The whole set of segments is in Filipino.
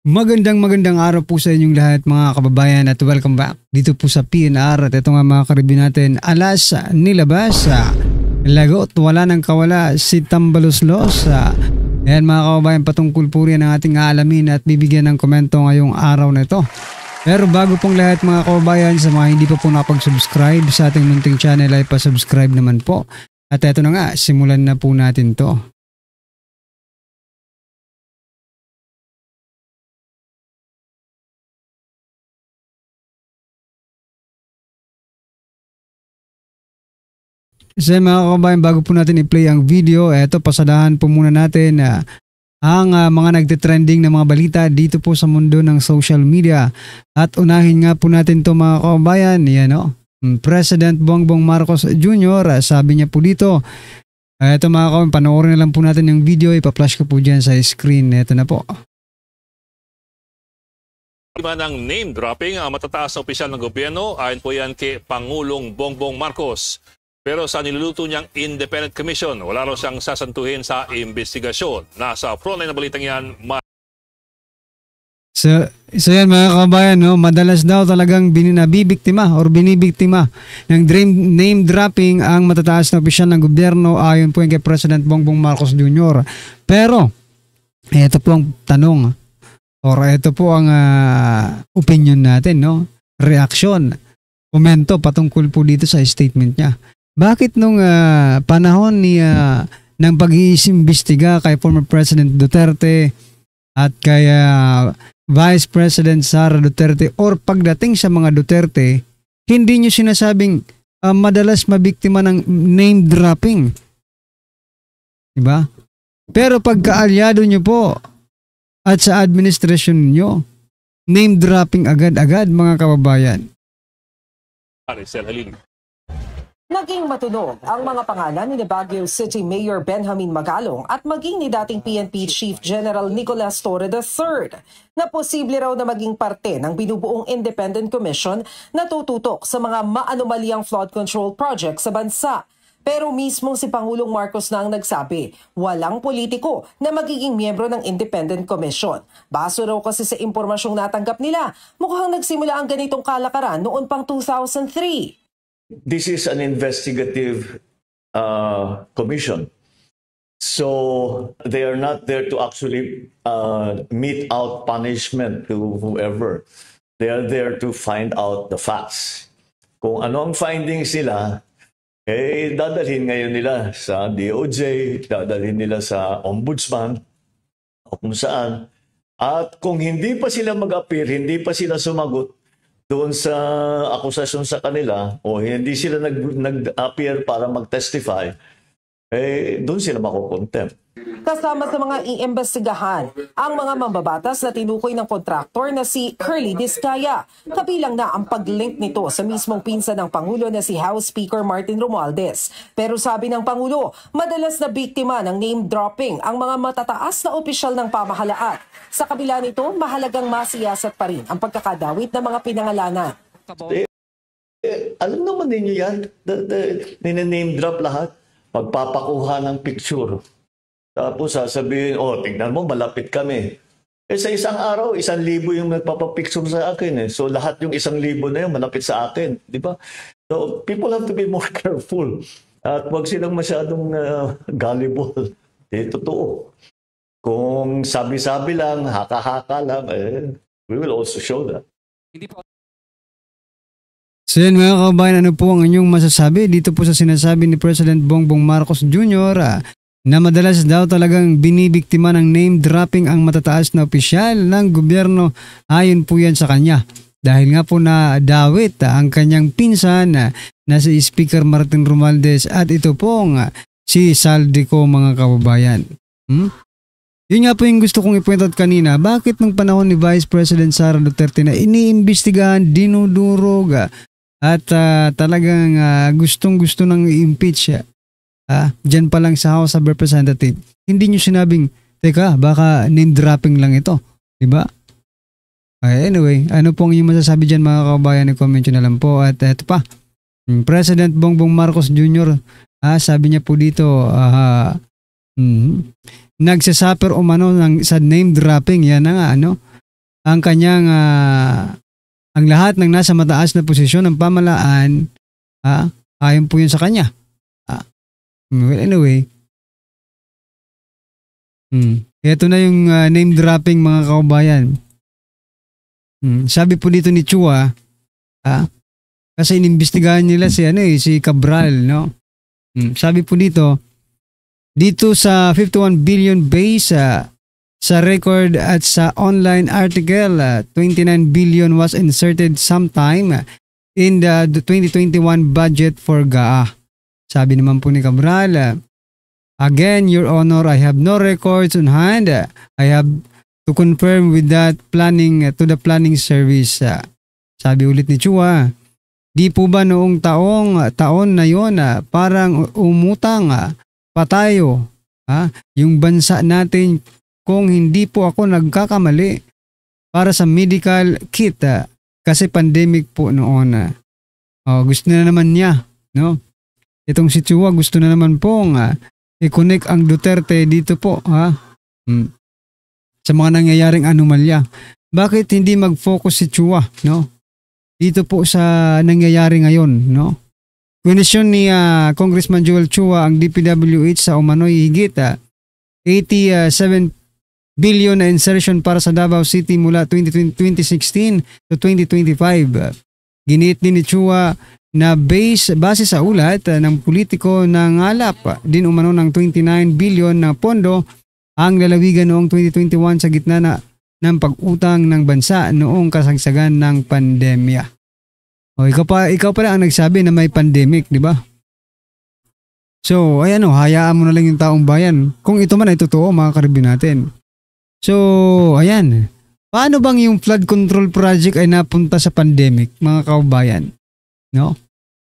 Magandang araw po sa inyong lahat mga kababayan at welcome back dito po sa PNR at ito nga mga karibin natin alas nilabas lagot wala nang kawala si Tambaluslos. Ayan mga kababayan, patungkol po rin ang ating aalamin at bibigyan ng komento ngayong araw na ito. Pero bago pong lahat mga kababayan, sa mga hindi pa po nakapag-subscribe sa ating munting channel ay pa-subscribe naman po. At ito na nga, simulan na po natin to. So mga kababayan, bago po natin i-play ang video, eto pasadahan po muna natin ang mga nagtitrending na mga balita dito po sa mundo ng social media. At unahin nga po natin to mga kababayan, yan o. President Bongbong Marcos Jr., sabi niya po dito, eto mga kababayan, panoorin na lang po natin yung video, ipa-flash ko po dyan sa screen, eto na po. Ng name dropping ang matataas na opisyal ng gobyerno, ayon po yan kay Pangulong Bongbong Marcos. Pero sa niluluto niyang Independent Commission, wala raw siyang sasantuhin sa investigasyon. Nasa frontline na balitang yan. So yan mga kababayan, no? Madalas daw talagang binibiktima ng name dropping ang matataas na opisyal ng gobyerno ayon po kay President Bongbong Marcos Jr. Pero, ito po ang tanong or ito po ang opinion natin, no? Reaksyon, komento patungkol po dito sa statement niya. Bakit nung panahon ni ng pag-iimbestiga kay former President Duterte at kay Vice President Sara Duterte or pagdating sa mga Duterte, hindi nyo sinasabing madalas mabiktima ng name dropping? Diba? Pero pagkaalyado nyo po at sa administrasyon nyo, name dropping agad-agad mga kababayan. Naging matunog ang mga pangalan ni Baguio City Mayor Benjamin Magalong at maging ni dating PNP Chief General Nicolas Torre III na posible raw na maging parte ng binubuong Independent Commission na tututok sa mga maanomaliang flood control project sa bansa. Pero mismong si Pangulong Marcos na ang nagsabi, walang politiko na magiging miyembro ng Independent Commission. Baso raw kasi sa impormasyong natanggap nila, mukhang nagsimula ang ganitong kalakaran noon pang 2003. This is an investigative commission. So they are not there to actually mete out punishment to whoever. They are there to find out the facts. Kung ano ang findings nila, dadalhin ngayon nila sa DOJ, dadalhin nila sa Ombudsman, o kung saan. At kung hindi pa sila mag-appear, hindi pa sila sumagot doon sa akusasyon sa kanila o hindi sila nag-appear para mag-testify, doon sila makukontempt. Kasama sa mga iimbestigahan ang mga mambabatas na tinukoy ng kontraktor na si Curly Discaya. Kabilang na ang pag-link nito sa mismong pinsan ng Pangulo na si House Speaker Martin Romualdez. Pero sabi ng Pangulo, madalas na biktima ng name dropping ang mga matataas na opisyal ng pamahalaan. Sa kabila nito, mahalagang masiyasat pa rin ang pagkakadawit ng mga pinangalanan. Alam naman ninyo yan, name drop lahat. Magpapakuha ng picture. Tapos sasabihin, tingnan mo, malapit kami. Sa isang araw, 1,000 yung nagpapapicture sa akin. So lahat yung 1,000 na yun, malapit sa akin. Di ba? So people have to be more careful. At huwag silang masyadong gullible. Totoo. Kung sabi-sabi lang, haka-haka lang, we will also show that. So yan mga kababayan, ano po ang inyong masasabi dito po sa sinasabi ni President Bongbong Marcos Jr. Na madalas daw talagang binibiktima ng name dropping ang matataas na opisyal ng gobyerno ayon po yan sa kanya. Dahil nga po na dawit ang kanyang pinsan na si Speaker Martin Romualdez at ito pong si Saldico mga kababayan. Yun nga po yung gusto kong i-point out kanina, bakit nung panahon ni Vice President Sara Duterte na iniimbestigahan, dinudurog at talagang gustong-gusto nang i-impeach dyan pa lang sa House of Representatives, hindi nyo sinabing, teka, baka name dropping lang ito. Diba? Anyway, ano pong yung masasabi dyan mga kababayan, i-comment nyo na lang po. At ito pa, President Bongbong Marcos Jr., sabi niya po dito, nagsasuffer umano sa name dropping. Yan na nga, ano? ang kanyang ang lahat ng nasa mataas na posisyon ng pamahalaan, ayon po yun sa kanya. Well, anyway, ito na yung name dropping mga kaubayan. Sabi po dito ni Chua, kasi inimbestigahan nila si Cabral, no? Sabi po dito sa 51 billion base sa record at sa online article, 29 billion was inserted sometime in the 2021 budget for GAA. Sabi naman po ni Cabral, again, Your Honor, I have no records on hand. I have to confirm with that planning to the planning service. Sabi ulit ni Chua, di po ba noong taon na yon parang umutang pa tayo yung bansa natin kung hindi po ako nagkakamali para sa medical kit kasi pandemic po noon. Gusto na naman niya, no? Itong si Chua gusto na naman pong i-connect ang Duterte dito po sa mga nangyayaring anomalya. Bakit hindi mag-focus si Chua, no? Dito po sa nangyayari ngayon, no? Kwenisyon ni Congressman Joel Chua ang DPWH sa umano'y higit 87 billion na insertion para sa Davao City mula 2016 to 2025. Giniit din ni Chua na base sa ulat ng politiko na ngalap din umano ng 29 billion na pondo ang lalawigan noong 2021 sa gitna ng pag-utang ng bansa noong kasagsagan ng pandemya. Ikaw pala ang nagsabi na may pandemic, di ba? So, ayan hayaan mo na lang yung taong bayan. Kung ito man ay totoo, mga karibyo natin. So, ayan. Paano bang yung flood control project ay napunta sa pandemic, mga kaubayan? No?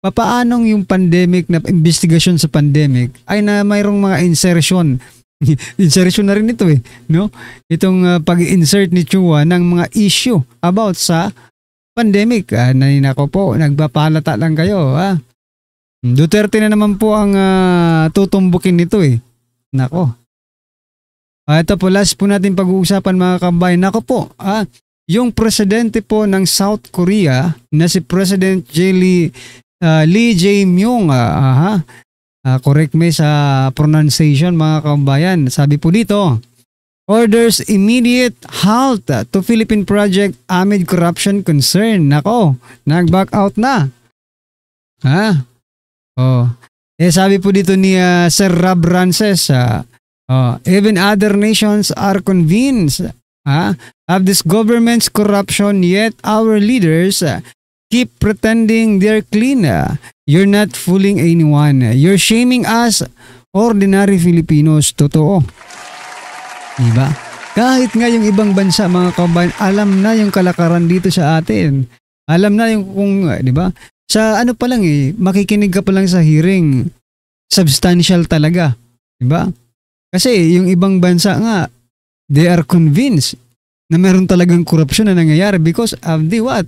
Papaanong yung pandemic na investigasyon sa pandemic ay na mayroong mga insertion. Insertion na rin ito no? Itong pag-insert ni Chua ng mga issue about sa pandemic. Nako po, nagpapalata lang kayo. Duterte na naman po ang tutumbukin nito Nako. Ito po, last po natin pag-uusapan mga kabayan. Nako po, yung presidente po ng South Korea na si President Lee Jae-myung, correct me sa pronunciation mga kabayan. Sabi po dito, orders immediate halt to Philippine project amid corruption concern. Nako, nag-back out na. Sabi po dito ni Sir Rob Rances, even other nations are convinced of this government's corruption, yet our leaders keep pretending they're clean. You're not fooling anyone. You're shaming us, ordinary Filipinos. Totoo. Diba? Kahit nga yung ibang bansa, mga kabayan, alam na yung kalakaran dito sa atin. Alam na yung kung, diba? Sa ano pa lang makikinig ka pa lang sa hearing, substantial talaga. Diba? Kasi yung ibang bansa nga, they are convinced na meron talagang korupsyon na nangyayari because of the what?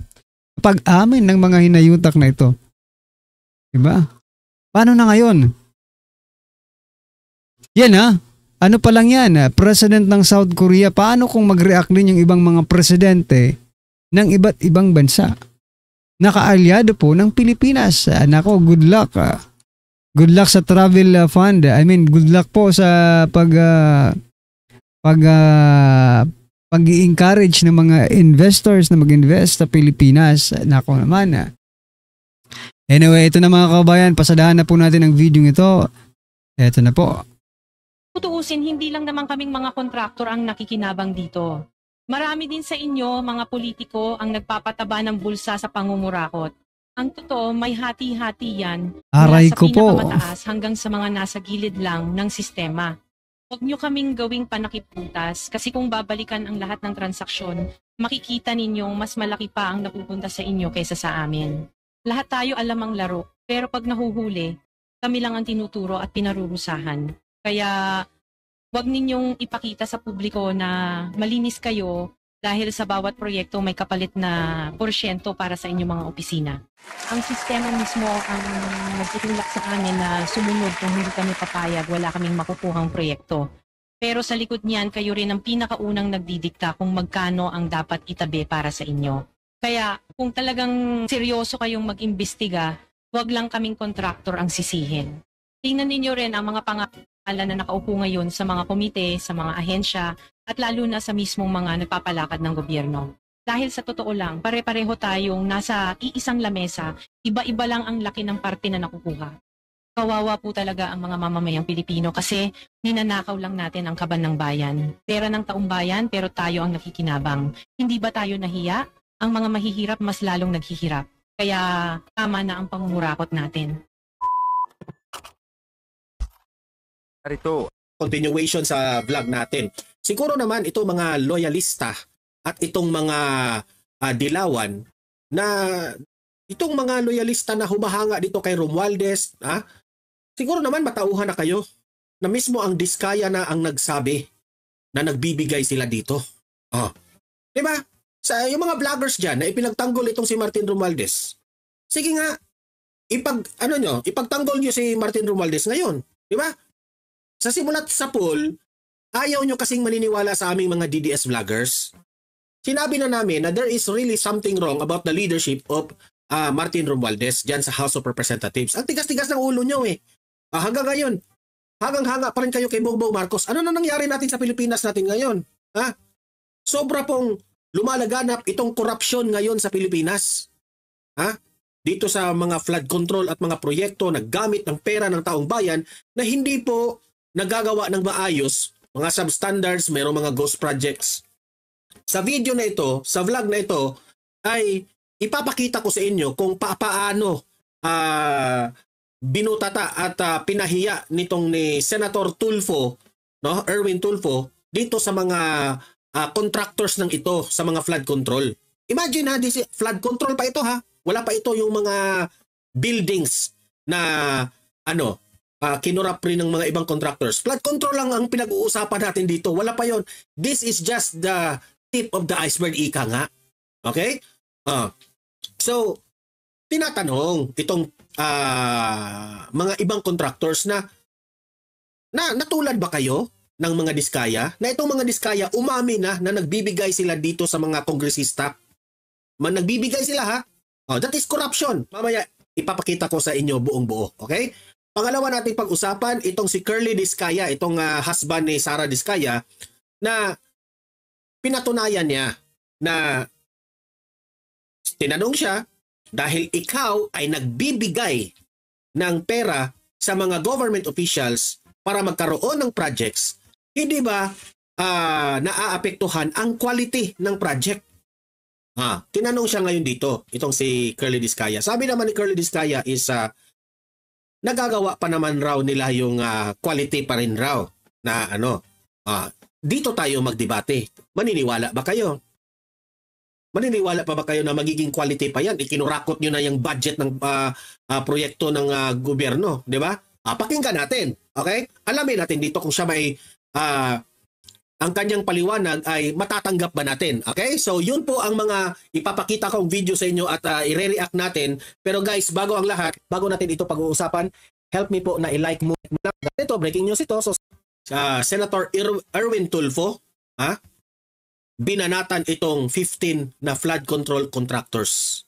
Pag-amin ng mga hinayutak na ito. Diba? Paano na ngayon? Yan ano pa lang yan? President ng South Korea, paano kung mag-react din yung ibang mga presidente ng iba't ibang bansa? Nakaalyado po ng Pilipinas. Nako, good luck. Good luck sa travel fund. I mean, good luck po sa pag-i-encourage ng mga investors na mag-invest sa Pilipinas. Nako naman. Anyway, ito na mga kabayan. Pasadahan na po natin ang video ito. Ito na po. Tutuusin, hindi lang naman kaming mga kontraktor ang nakikinabang dito. Marami din sa inyo, mga politiko, ang nagpapataba ng bulsa sa pangumurakot. Ang totoo, may hati-hati yan Aray mula sa ko po. pinakamataas hanggang sa mga nasa gilid lang ng sistema. Huwag nyo kaming gawing panakiputas kasi kung babalikan ang lahat ng transaksyon, makikita ninyong mas malaki pa ang napupunta sa inyo kaysa sa amin. Lahat tayo alam ang laro, pero pag nahuhuli, kami lang ang tinuturo at pinarurusahan. Kaya huwag ninyong ipakita sa publiko na malinis kayo dahil sa bawat proyekto may kapalit na porsyento para sa inyong mga opisina. Ang sistema mismo ang nagtutulak sa amin na sumunod kung hindi kami papayag, wala kaming makukuhang proyekto. Pero sa likod niyan, kayo rin ang pinakaunang nagdidikta kung magkano ang dapat itabi para sa inyo. Kaya kung talagang seryoso kayong mag-imbestiga, huwag lang kaming kontraktor ang sisihin. Tingnan ninyo rin ang mga pangalan na nakaupo ngayon sa mga komite, sa mga ahensya, at lalo na sa mismong mga nagpapalakad ng gobyerno. Dahil sa totoo lang, pare-pareho tayong nasa iisang lamesa, iba-iba lang ang laki ng parte na nakukuha. Kawawa po talaga ang mga mamamayang Pilipino kasi ninanakaw lang natin ang kaban ng bayan. Pera ng taong bayan pero tayo ang nakikinabang. Hindi ba tayo nahiya? Ang mga mahihirap mas lalong naghihirap. Kaya tama na ang pangungurakot natin. Ito, continuation sa vlog natin. Siguro naman ito mga loyalista at itong mga dilawan na itong mga loyalista na humahanga dito kay Romualdez, siguro naman matauhan na kayo na mismo ang Diskaya na ang nagsabi na nagbibigay sila dito. Diba? Sa yung mga vloggers dyan na ipinagtanggol itong si Martin Romualdez. Sige nga, ipagtanggol nyo si Martin Romualdez ngayon. Diba? Sa simulat sa poll, ayaw nyo kasing maniniwala sa aming mga DDS vloggers. Sinabi na namin na there is really something wrong about the leadership of Martin Romualdez dyan sa House of Representatives. Ang tigas-tigas ng ulo nyo eh. Hanggang ngayon, hanga pa rin kayo kay Bongbong Marcos. Ano na nangyari natin sa Pilipinas natin ngayon? Sobra pong lumalaganap itong korupsyon ngayon sa Pilipinas. Dito sa mga flood control at mga proyekto na gamit ng pera ng taong bayan na hindi po nagagawa ng maayos, mga substandards, mayroong mga ghost projects. Sa video na ito, sa vlog na ito, ay ipapakita ko sa inyo kung paano binutata at pinahiya nitong ni Senator Tulfo, Erwin Tulfo, dito sa mga contractors ng ito sa mga flood control. Imagine flood control pa ito Wala pa ito yung mga buildings na kinurap rin ng mga ibang contractors. Flood control lang ang pinag-uusapan natin dito. Wala pa yon. This is just the tip of the iceberg, ika nga. Okay? So, tinatanong itong mga ibang contractors na natulad ba kayo ng mga Diskaya? Na itong mga Diskaya umami na nagbibigay sila dito sa mga kongresista. Nagbibigay sila that is corruption. Mamaya ipapakita ko sa inyo buong buo. Okay? Pangalawa nating pag-usapan, itong si Curly Diskaya, itong husband ni Sara Diskaya, na pinatunayan niya na tinanong siya, dahil ikaw ay nagbibigay ng pera sa mga government officials para magkaroon ng projects, hindi ba naaapektuhan ang quality ng project? Tinanong siya ngayon dito, itong si Curly Diskaya. Sabi naman ni Curly Diskaya is nagagawa pa naman raw nila yung quality pa rin raw na dito tayo magdebate. Maniniwala ba kayo? Maniniwala pa ba kayo na magiging quality pa yan? Ikinurakot nyo na yung budget ng proyekto ng gobyerno, di ba? Pakinggan natin, okay? Alamin natin dito kung siya may ang kanyang paliwanag ay matatanggap ba natin, okay? So yun po ang mga ipapakita kong video sa inyo at i-react natin. Pero guys, bago ang lahat, bago natin ito pag-uusapan, help me po na i-like mo. Ito, breaking news ito. So, Senator Erwin Tulfo, binanatan itong 15 na flood control contractors.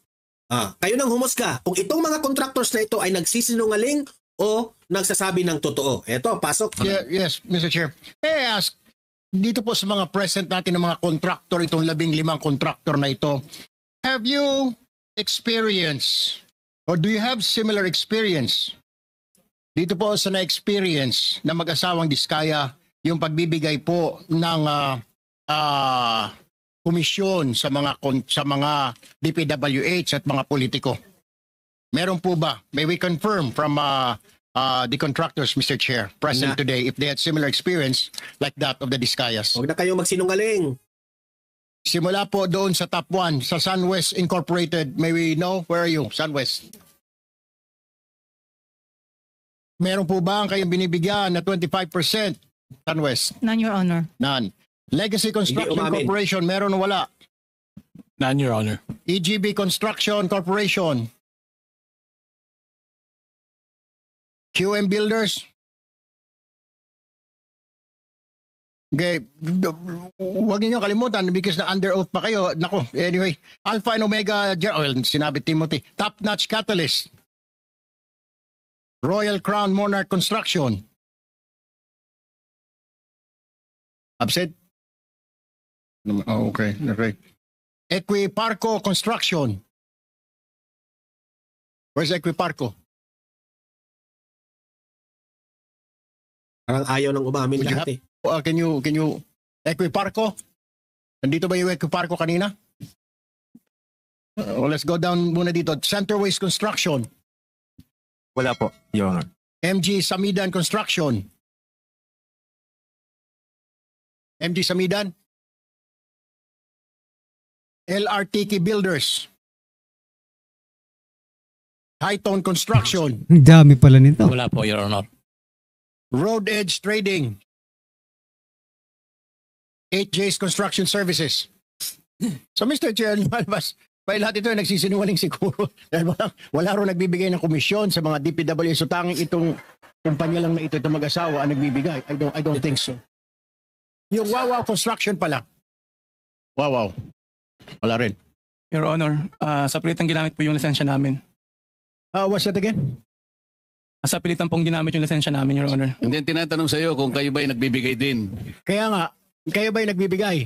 Kayo nang humusga kung itong mga contractors na ito ay nagsisinungaling o nagsasabi ng totoo. Ito, pasok. Yes, Mr. Chair. May I ask, dito po sa mga present natin ng mga contractor, itong 15 contractor na ito, have you experienced or do you have similar experience dito po sa na-experience na mag-asawang Diskaya yung pagbibigay po ng komisyon sa mga DPWH at mga politiko? Meron po ba? May we confirm from the contractors, Mr. Chair, present today, if they had similar experience like that of the Diskayas? Huwag na kayong magsinungaling. Simula po doon sa top 1, sa SunWest Incorporated, may we know, where are you, SunWest? Meron po ba ang kayong binibigyan na 25%, SunWest? None, Your Honor. None. Legacy Construction Corporation, meron o wala? None, Your Honor. EGB Construction Corporation. QM Builders. Okay, huwag niyo kalimutan because na under oath pa kayo. Nako, anyway, Alpha and Omega, sinabi Timothy, top-notch catalyst. Royal Crown Monarch Construction. Absent? Oh, okay. Equiparco Construction. Where's Equiparco? Parang ayaw nang umamin Would you lahat eh. Can you Equiparco? Nandito ba yung Equiparco kanina? Let's go down muna dito. Centerways Construction. Wala po, Your Honor. MG Samidan Construction. MG Samidan. LRTK Builders. Hightone Construction. Ang dami pala nito. Wala po, Your Honor. Road Edge Trading. 8J's Construction Services. So Mr. Chair, lumalabas, may lahat ito ay nagsisinungaling siguro. Dahil wala rin nagbibigay ng komisyon sa mga DPWH. So tanging itong kumpanya lang na ito, itong mag-asawa ang nagbibigay. I don't think so. Yung Wawaw Construction pala. Wawaw. Wala rin. Your Honor, sa pilitan ginamit po yung lisensya namin. What's that again? Sa pilitan pong ginamit yung lisensya namin, Your Honor. And then tinatanong sa iyo kung kayo ba ay nagbibigay din. Kaya nga, kayo ba ay nagbibigay?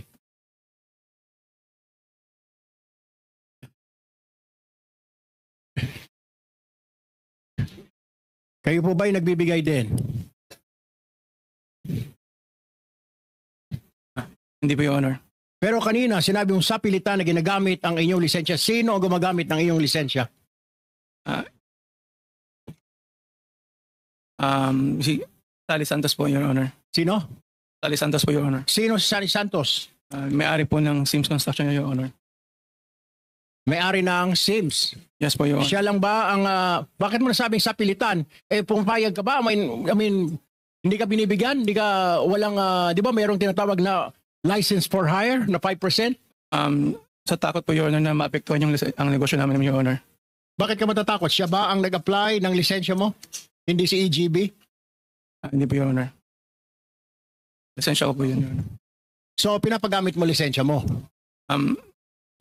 Kayo po ba ay nagbibigay din? Hindi po, Your Honor. Pero kanina, sinabi mong sa pilitan na ginagamit ang inyong lisensya. Sino ang gumagamit ng inyong lisensya? Si Sally Santos po, Your Honor. Sino? Sally Santos po, Your Honor. Sino si Sally Santos? May-ari po ng Sims Construction, Your Honor. May-ari ng Sims. Yes po, Your Honor. Siya lang ba ang... bakit mo nasabing sa pilitan? Pumapayag ka ba? I mean, hindi ka binibigyan? Hindi ka walang... di ba mayroong tinatawag na license for hire na 5%? Sa takot po, Your Honor, na maapektuhan ang negosyo namin, Your Honor. Bakit ka matatakot? Siya ba ang nag-apply ng lisensya mo? Hindi si EGB? Hindi po, Your Honor. Lisensya ko po yun, Your Honor. So, pinapagamit mo lisensya mo?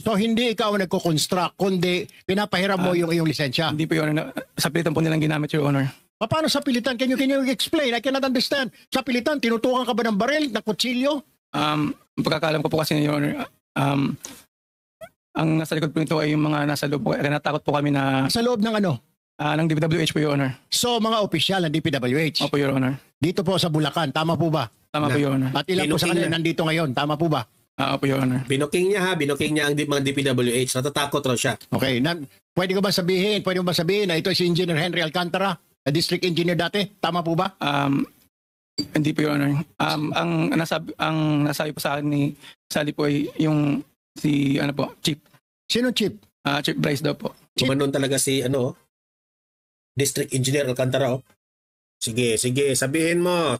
So, hindi ikaw ang nagko-construct, kundi pinapahiram mo yung iyong lisensya? Hindi po, Your Honor. Sa pilitan po nilang ginamit, Your Honor. Paano sa pilitan? Can you explain? I cannot understand. Sa pilitan, tinutukan ka ba ng baril, ng kutsilyo? Pagkakalam ko po kasi, Your Honor, ang nasa likod po nito ay yung mga nasa loob po. Kaya natakot po kami na... Sa loob ng ano? Ng DPWH po, Your Honor. So, mga opisyal ng DPWH? Opo, Your Honor. Dito po sa Bulacan, tama po ba? Tama po, Your Honor. At ilan po sa kanila nandito ngayon, tama po ba? Opo, Your Honor. Binoking niya ang mga DPWH. Natatakot raw siya. Okay, pwede mo ba sabihin na ito si Engineer Henry Alcantara, na district engineer dati? Tama po ba? Hindi po, Your Honor. Ang nasabi po sa akin ni Sally po ay yung si Chief. Sino Chief? Chief Bryce daw po. Kumanon talaga si District Engineer Alcantara. Sige, sabihin mo.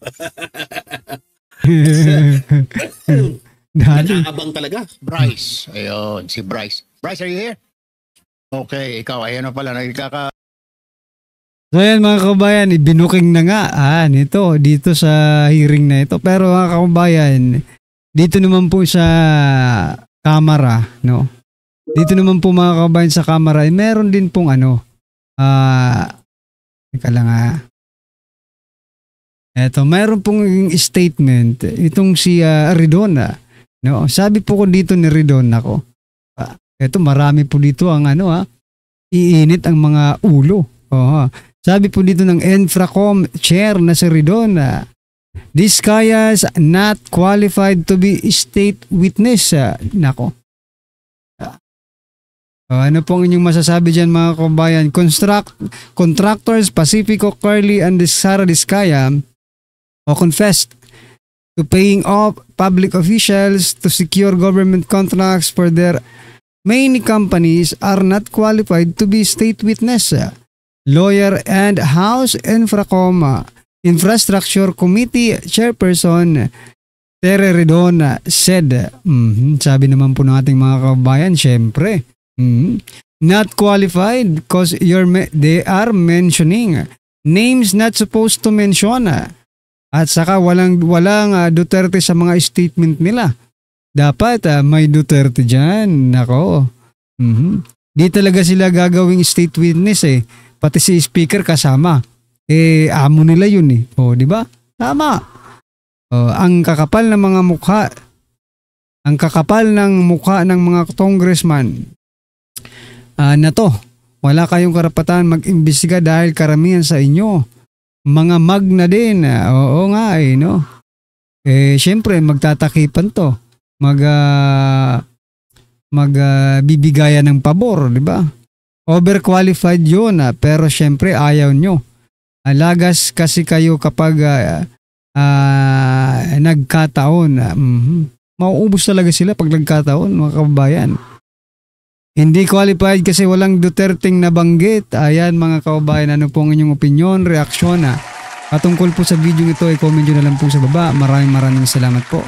Nakaabang talaga. Bryce. Ayun, si Bryce. Bryce, are you here? Okay, ikaw, ayun na pala. So yan mga kabayan, ibinuking na nga nito dito sa hearing na ito. Pero mga kabayan, dito naman po sa kamera, no? Dito naman po mga kabayan sa kamera, meron din pong teka lang eto, meron pong statement itong si Ridon, no? Sabi po ko dito ni Ridon, eto marami po dito ang iinit ang mga ulo. Sabi po dito ng Infracom chair na si Ridon, Discaya's not qualified to be state witness. Ano pong inyong masasabi dyan mga kabayan? Contractors Pacifico, Curly, and Sara Discaya confessed to paying off public officials to secure government contracts for their many companies are not qualified to be state witness. Lawyer and House Infrastructure Committee Chairperson Tere Ridon said, sabi naman po ng ating mga kabayan, syempre, not qualified because they are mentioning names not supposed to mention. At saka walang Duterte sa mga statement nila. Dapat may Duterte dyan. Nako. Di talaga sila gagawing state witness eh. Pati si speaker kasama. Amo nila yun eh. O, di ba? Tama. Ang kakapal ng mga mukha. Ang kakapal ng mukha ng mga congressman na to. Wala kayong karapatan mag-imbestiga dahil karamihan sa inyo mga magna din. Oo nga no. Syempre magtatakipan to. Magbibigayan ng pabor, di ba? Overqualified yun, pero syempre ayaw nyo. Alagas kasi kayo kapag nagkataon. Mauubos talaga sila pag nagkataon, mga kababayan. Hindi qualified kasi walang Duterteng nabanggit. Ayan mga kababayan, ano po ang inyong opinion, reaksyon patungkol po sa video ito, i-comment nyo na lang po sa baba. Maraming salamat po.